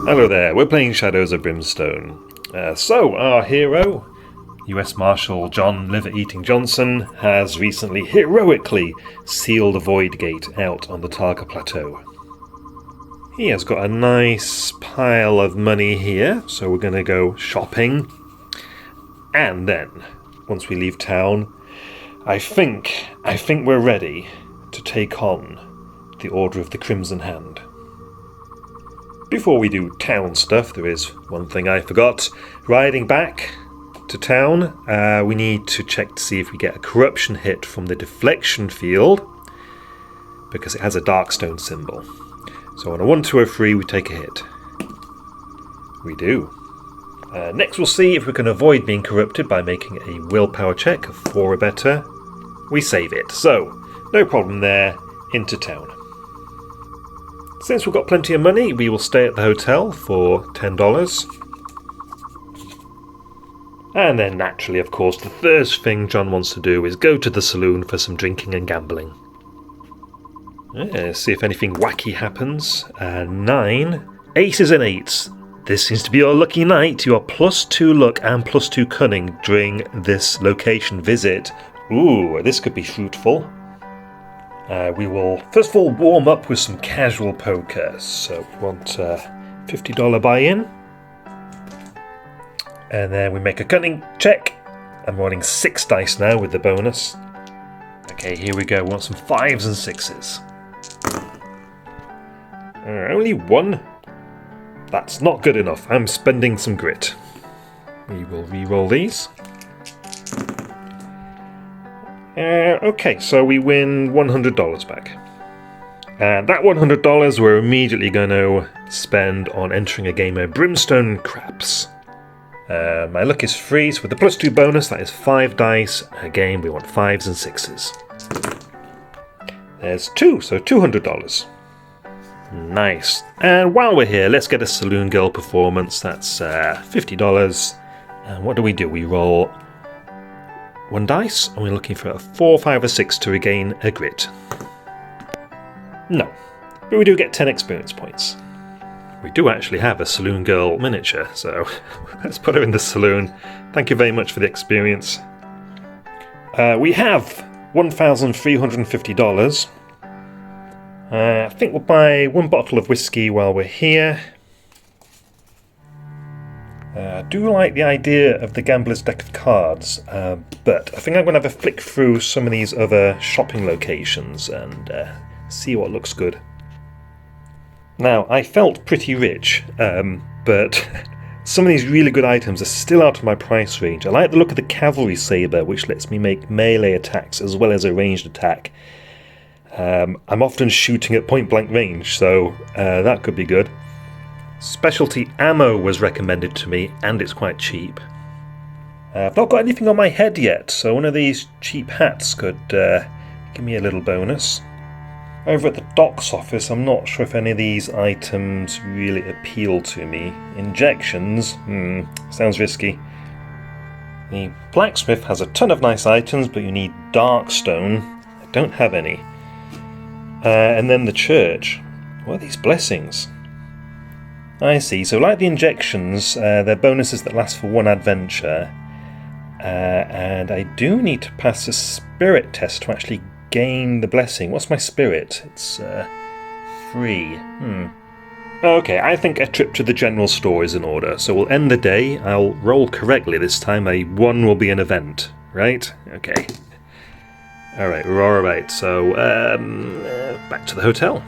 Hello there, we're playing Shadows of Brimstone. So, our hero, US Marshal John Liver-Eating Johnson, has recently heroically sealed the Void Gate out on the Targa Plateau. He has got a nice pile of money here, so we're going to go shopping. And then, once we leave town, I think we're ready to take on the Order of the Crimson Hand. Before we do town stuff, there is one thing I forgot. Riding back to town, we need to check to see if we get a corruption hit from the deflection field, because it has a Darkstone symbol. So on a 1, 2, or 3, we take a hit. We do. Next we'll see if we can avoid being corrupted by making a willpower check of 4 or better. We save it, so no problem there, into town. Since we've got plenty of money, we will stay at the hotel for $10. And then naturally, of course, the first thing John wants to do is go to the saloon for some drinking and gambling. See if anything wacky happens. 9. Aces and 8s. This seems to be your lucky night. You are +2 luck and +2 cunning during this location visit. Ooh, this could be fruitful. We will first of all warm up with some casual poker. So we want a $50 buy-in. And then we make a cunning check. I'm rolling 6 dice now with the bonus. Okay, here we go. We want some 5s and 6s. Only 1. That's not good enough. I'm spending some grit. We will re-roll these. Okay, so we win $100 back. And that $100 we're immediately going to spend on entering a game of Brimstone Craps. My luck is 3, so with the +2 bonus, that is 5 dice. Again, we want 5s and 6s. There's 2, so $200. Nice. And while we're here, let's get a Saloon Girl performance. That's $50. And what do? We roll 1 dice, and we're looking for a 4, 5, or 6 to regain a grit. No, but we do get 10 experience points. We do actually have a Saloon Girl miniature, so let's put her in the saloon. Thank you very much for the experience. We have $1,350. I think we'll buy 1 bottle of whiskey while we're here. I do like the idea of the gambler's deck of cards, but I think I'm going to have a flick through some of these other shopping locations and see what looks good. Now, I felt pretty rich, but some of these really good items are still out of my price range. I like the look of the cavalry saber, which lets me make melee attacks as well as a ranged attack. I'm often shooting at point blank range, so that could be good. Specialty ammo was recommended to me, and it's quite cheap. I've not got anything on my head yet, so one of these cheap hats could give me a little bonus. Over at the docks office, I'm not sure if any of these items really appeal to me. Injections? Sounds risky. The blacksmith has a ton of nice items, but you need Darkstone. I don't have any. And then the church. What are these blessings? I see, so like the injections, they're bonuses that last for 1 adventure. And I do need to pass a spirit test to actually gain the blessing. What's my spirit? It's 3. Okay, I think a trip to the general store is in order, so we'll end the day. I'll roll correctly this time. A 1 will be an event, right? Okay. Alright, we're alright, so back to the hotel.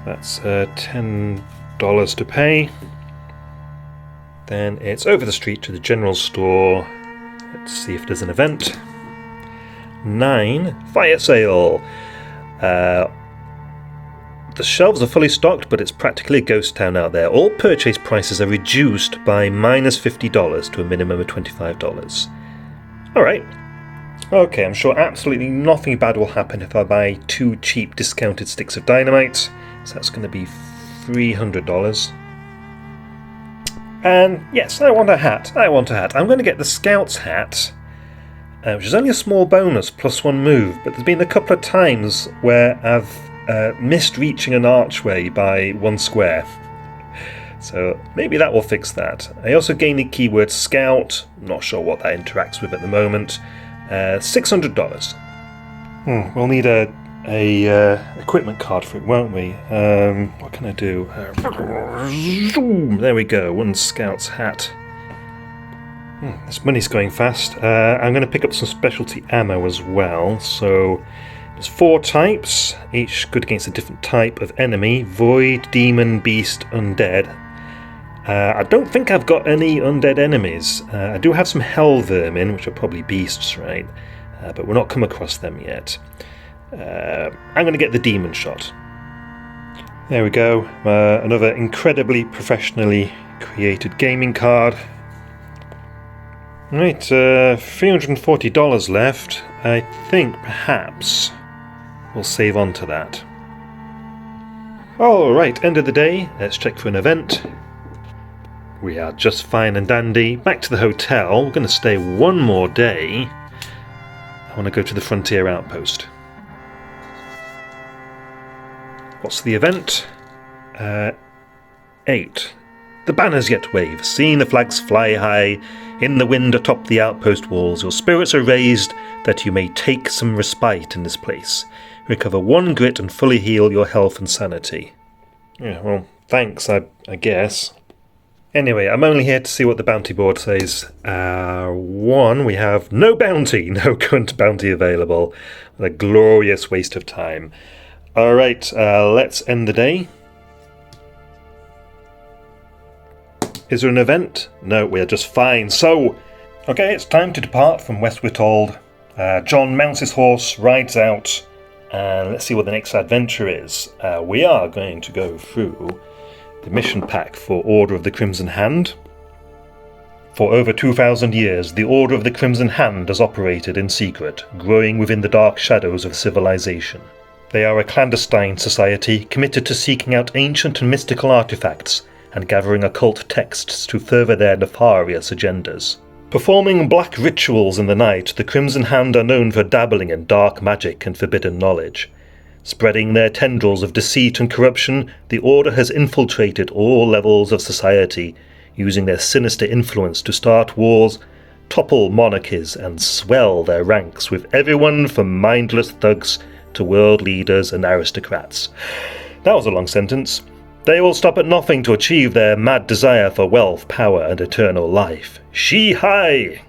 That's $10 to pay. Then it's over the street to the general store. Let's see if there's an event. 9, fire sale. The shelves are fully stocked, but it's practically a ghost town out there. All purchase prices are reduced by -$50 to a minimum of $25. Alright. Okay, I'm sure absolutely nothing bad will happen if I buy 2 cheap discounted sticks of dynamite. So that's going to be $300. And yes, I want a hat. I'm going to get the Scout's hat, which is only a small bonus, +1 move, but there's been a couple of times where I've missed reaching an archway by 1 square. So maybe that will fix that. I also gained the keyword scout. Not sure what that interacts with at the moment. $600. We'll need a equipment card for it, won't we? What can I do? There we go. One scout's hat. This money's going fast. I'm going to pick up some specialty ammo as well. So there's 4 types, each good against a different type of enemy: void, demon, beast, undead. I don't think I've got any undead enemies. I do have some hell vermin, which are probably beasts, right? But we're not come across them yet. I'm going to get the demon shot. There we go. Another incredibly professionally created gaming card. Right, $340 left. I think perhaps we'll save on to that. Alright, end of the day. Let's check for an event. We are just fine and dandy. Back to the hotel. We're going to stay one more day. I want to go to the Frontier Outpost. What's the event? 8. The banners yet wave, seeing the flags fly high, in the wind atop the outpost walls, your spirits are raised that you may take some respite in this place. Recover 1 grit and fully heal your health and sanity. Yeah, well, thanks, I guess. Anyway, I'm only here to see what the bounty board says. 1, we have no bounty, no current bounty available. What a glorious waste of time. Alright, let's end the day. Is there an event? No, we are just fine. So, okay, it's time to depart from West Witold. John mounts his horse, rides out, and let's see what the next adventure is. We are going to go through the mission pack for Order of the Crimson Hand. For over 2,000 years, the Order of the Crimson Hand has operated in secret, growing within the dark shadows of civilization. They are a clandestine society committed to seeking out ancient and mystical artifacts and gathering occult texts to further their nefarious agendas. Performing black rituals in the night, the Crimson Hand are known for dabbling in dark magic and forbidden knowledge. Spreading their tendrils of deceit and corruption, the Order has infiltrated all levels of society, using their sinister influence to start wars, topple monarchies, and swell their ranks with everyone from mindless thugs to world leaders and aristocrats. That was a long sentence. They will stop at nothing to achieve their mad desire for wealth, power, and eternal life. Shi Hai!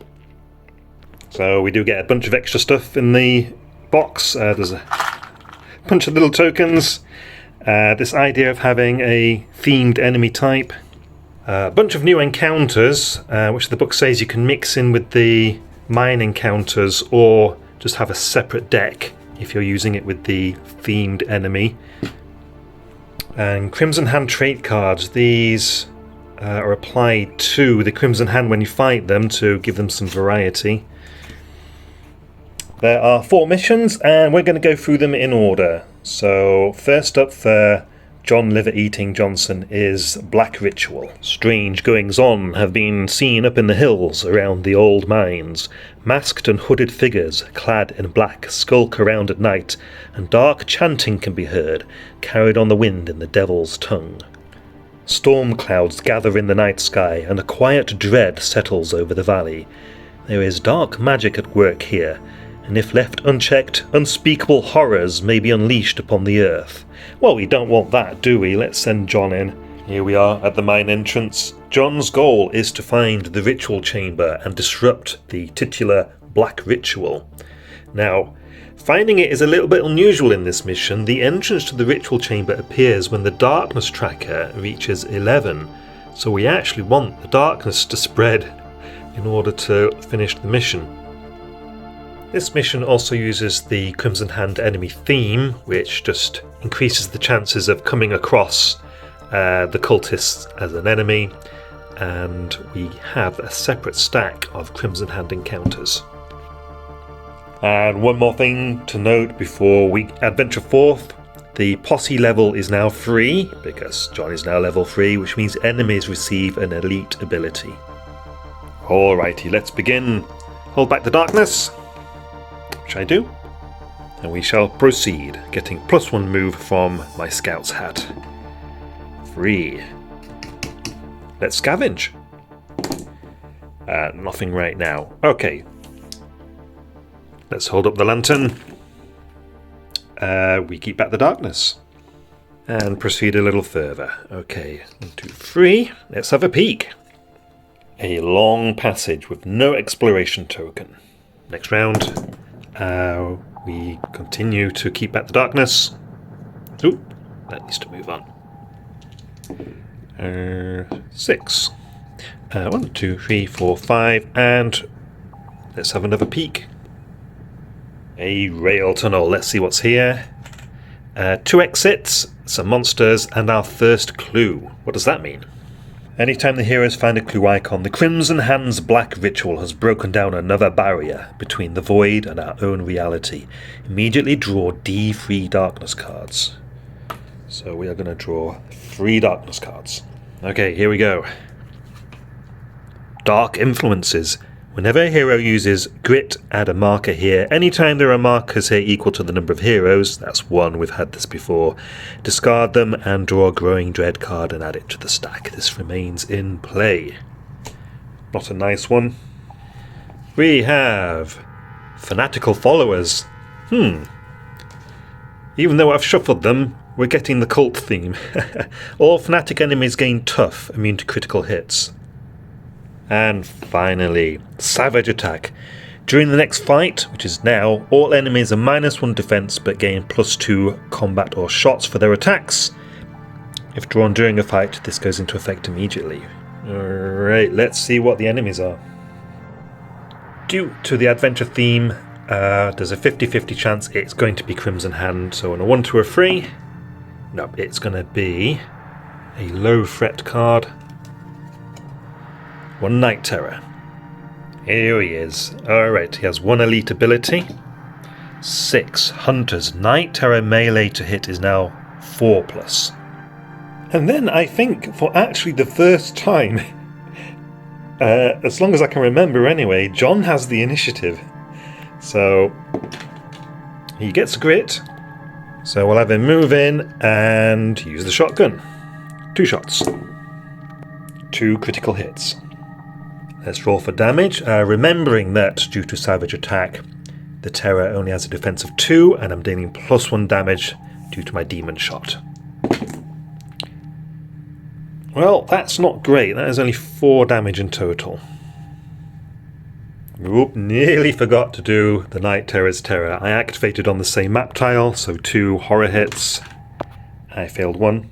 So we do get a bunch of extra stuff in the box. There's a bunch of little tokens. This idea of having a themed enemy type. A bunch of new encounters, which the book says you can mix in with the mine encounters or just have a separate deck if you're using it with the themed enemy. And Crimson Hand trait cards. These are applied to the Crimson Hand when you fight them to give them some variety. There are 4 missions and we're going to go through them in order. So first up for John Liver-Eating Johnson is Black Ritual. Strange goings-on have been seen up in the hills around the old mines. Masked and hooded figures, clad in black, skulk around at night, and dark chanting can be heard, carried on the wind in the devil's tongue. Storm clouds gather in the night sky, and a quiet dread settles over the valley. There is dark magic at work here, and if left unchecked, unspeakable horrors may be unleashed upon the earth. Well, we don't want that, do we? Let's send John in. Here we are at the mine entrance. John's goal is to find the ritual chamber and disrupt the titular Black Ritual. Now, finding it is a little bit unusual in this mission. The entrance to the ritual chamber appears when the darkness tracker reaches 11, so we actually want the darkness to spread in order to finish the mission. This mission also uses the Crimson Hand enemy theme, which just increases the chances of coming across the cultists as an enemy, and we have a separate stack of Crimson Hand encounters. And one more thing to note before we adventure forth, the posse level is now free, because John is now level 3, which means enemies receive an elite ability. Alrighty, let's begin. Hold back the darkness, which I do, and we shall proceed, getting +1 move from my scout's hat. 3. let's scavenge. Nothing right now. Okay. Let's hold up the lantern. We keep back the darkness. And proceed a little further. Okay, 1, 2, 3. Let's have a peek. A long passage with no exploration token. Next round, we continue to keep back the darkness. Oop, that needs to move on. 6. 1, 2, 3, 4, 5, and let's have another peek. A rail tunnel. Let's see what's here. 2 exits, some monsters, and our first clue. What does that mean? Anytime the heroes find a clue icon, the Crimson Hand's black ritual has broken down another barrier between the void and our own reality. Immediately draw D3 darkness cards. So we are going to draw 3 darkness cards. Okay, here we go. Dark influences. Whenever a hero uses grit, add a marker here. Anytime there are markers here equal to the number of heroes, that's 1, we've had this before, discard them and draw a Growing Dread card and add it to the stack. This remains in play. Not a nice one. We have Fanatical Followers. Even though I've shuffled them, we're getting the cult theme. All fanatic enemies gain tough, immune to critical hits. And finally, Savage Attack. During the next fight, which is now, all enemies are -1 defense but gain +2 combat or shots for their attacks. If drawn during a fight, this goes into effect immediately. Alright, let's see what the enemies are. Due to the adventure theme, there's a 50-50 chance it's going to be Crimson Hand, so on a 1, 2 or 3, no, it's going to be a low threat card. 1 Night Terror. Here he is. Alright, he has 1 elite ability. 6 Hunters. Night Terror melee to hit is now 4+. And then I think for actually the first time, as long as I can remember anyway, John has the initiative. So he gets a grit. So we'll have him move in and use the shotgun. 2 shots. 2 critical hits. Let's roll for damage, remembering that due to Savage Attack, the Terror only has a defense of 2, and I'm dealing +1 damage due to my Demon Shot. Well, that's not great. That is only 4 damage in total. Oop, nearly forgot to do the Night Terror's Terror. I activated on the same map tile, so 2 horror hits. I failed 1.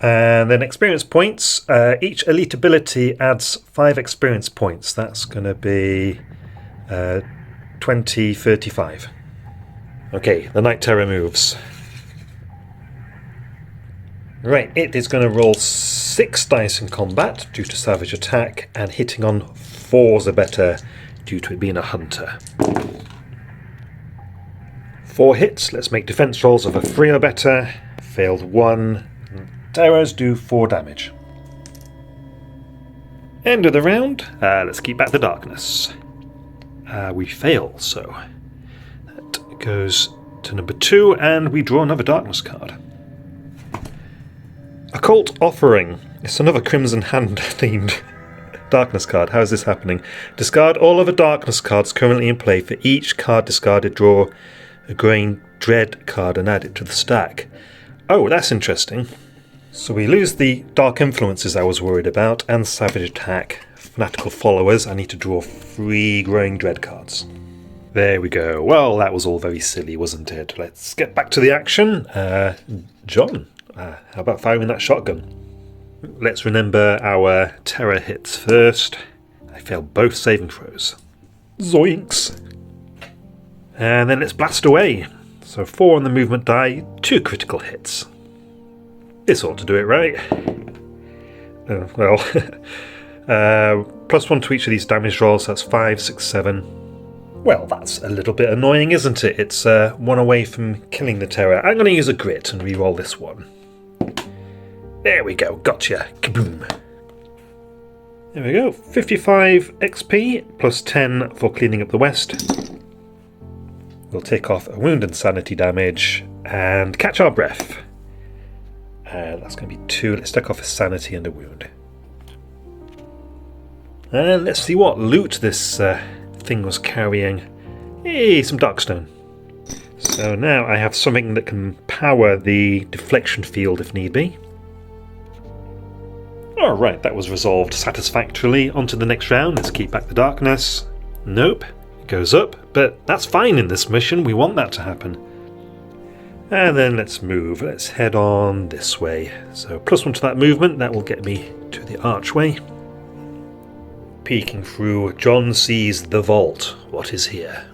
And then experience points. Each elite ability adds 5 experience points. That's going to be 20, 35. Okay, the Night Terror moves. Right, it is going to roll 6 dice in combat due to Savage Attack, and hitting on 4s or better due to it being a hunter. 4 hits. Let's make defense rolls of a 3 or better. Failed 1. Terrors do 4 damage. End of the round. Let's keep back the darkness. We fail, so that goes to number 2, and we draw another darkness card. Occult Offering. It's another Crimson Hand themed darkness card. How is this happening? Discard all other darkness cards currently in play. For each card discarded, draw a Growing Dread card and add it to the stack. Oh, that's interesting. So we lose the Dark Influences I was worried about, and Savage Attack. Fanatical Followers. I need to draw 3 Growing Dread cards. There we go. Well, that was all very silly, wasn't it? Let's get back to the action. John, how about firing that shotgun? Let's remember our terror hits first. I failed both saving throws. Zoinks! And then let's blast away. So 4 on the movement die, 2 critical hits. This ought to do it, right? Well, +1 to each of these damage rolls, so that's 5, 6, 7. Well, that's a little bit annoying, isn't it? It's 1 away from killing the terror. I'm going to use a grit and re-roll this one. There we go, gotcha. Kaboom. There we go, 55 XP, plus 10 for cleaning up the West. We'll take off a wound and sanity damage, and catch our breath. That's going to be 2. Let's take off a sanity and a wound. And let's see what loot this thing was carrying. Hey, some Darkstone. So now I have something that can power the deflection field if need be. Alright, that was resolved satisfactorily. On to the next round. Let's keep back the darkness. Nope, it goes up, but that's fine in this mission. We want that to happen. And then let's move. Let's head on this way. So +1 to that movement. That will get me to the archway. Peeking through, John sees the vault. What is here?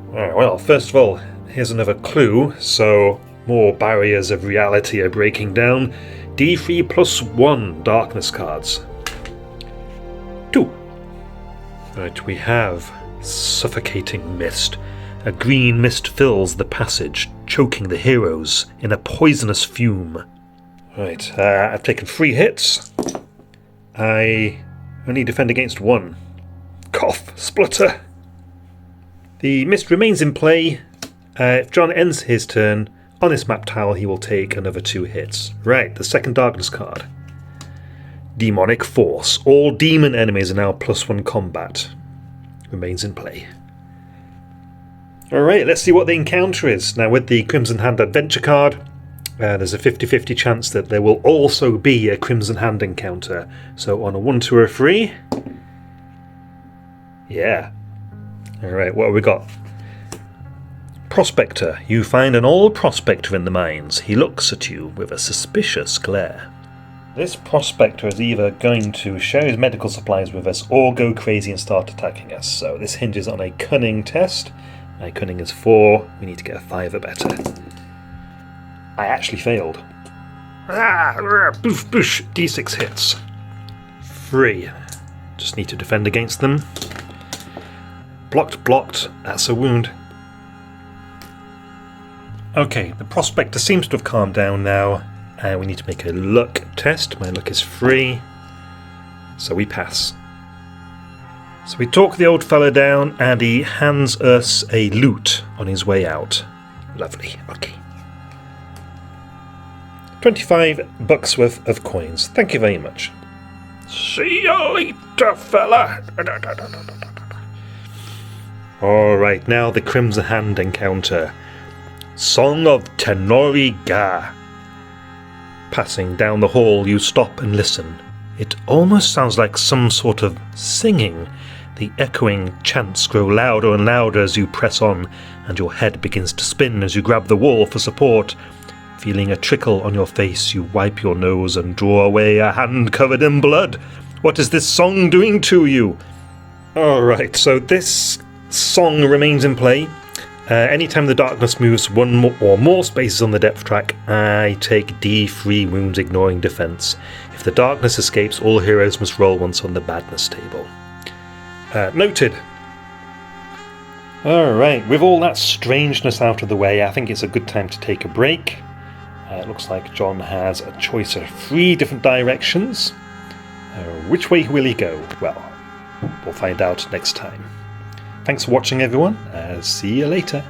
Well, first of all, here's another clue. So more barriers of reality are breaking down. D3 +1 darkness cards. 2. Right, we have suffocating mist. A green mist fills the passage, choking the heroes in a poisonous fume. Right, I've taken 3 hits. I only defend against 1. Cough, splutter. The mist remains in play. If John ends his turn on this map tile, he will take another 2 hits. Right, the second darkness card. Demonic Force. All demon enemies are now +1 combat. Remains in play. Alright, let's see what the encounter is. Now with the Crimson Hand Adventure card, there's a 50-50 chance that there will also be a Crimson Hand encounter. So on a 1, 2 or 3... Yeah. Alright, what have we got? Prospector. You find an old prospector in the mines. He looks at you with a suspicious glare. This prospector is either going to share his medical supplies with us or go crazy and start attacking us. So this hinges on a cunning test. My cunning is 4. We need to get a 5 or better. I actually failed. Boosh, boosh. D6 hits. 3. Just need to defend against them. Blocked, blocked. That's a wound. Okay, the prospector seems to have calmed down now. We need to make a luck test. My luck is 3. So we pass. So we talk the old fellow down and he hands us a loot on his way out. Lovely, okay. 25 bucks worth of coins. Thank you very much. See you later, fella. Alright, now the Crimson Hand encounter. Song of Tenori Ga. Passing down the hall, you stop and listen. It almost sounds like some sort of singing. The echoing chants grow louder and louder as you press on, and your head begins to spin as you grab the wall for support. Feeling a trickle on your face, you wipe your nose and draw away a hand covered in blood. What is this song doing to you? Alright, so this song remains in play. Anytime the darkness moves 1 or more spaces on the depth track, I take D3 wounds ignoring defense. If the darkness escapes, all heroes must roll once on the badness table. Noted. Alright, with all that strangeness out of the way, I think it's a good time to take a break. It looks like John has a choice of 3 different directions. Which way will he go? Well, we'll find out next time. Thanks for watching, everyone. See you later.